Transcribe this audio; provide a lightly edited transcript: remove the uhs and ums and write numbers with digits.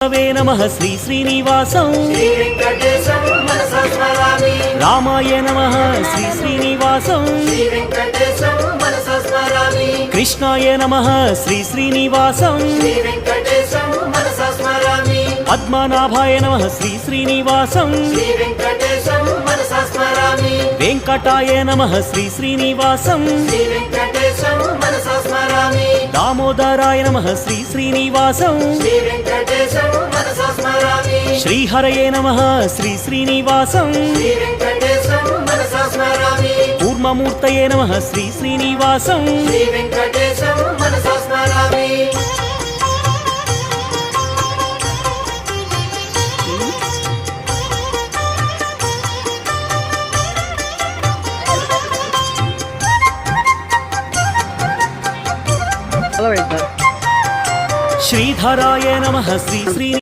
वे नमः श्री श्रीनिवासं रामाय नमः श्री श्रीनिवासं कृष्णाय नमः श्री श्रीनिवासं पद्मनाभाय नमः श्री श्रीनिवासं वेंकटाय नमः श्री श्रीनिवासं दामोदराय नमः श्री श्रीनिवासं श्रीहरये नमः श्री श्रीनिवासं कूर्ममूर्तये नमः श्री श्रीनिवासं श्रीधराय नमः श्री श्री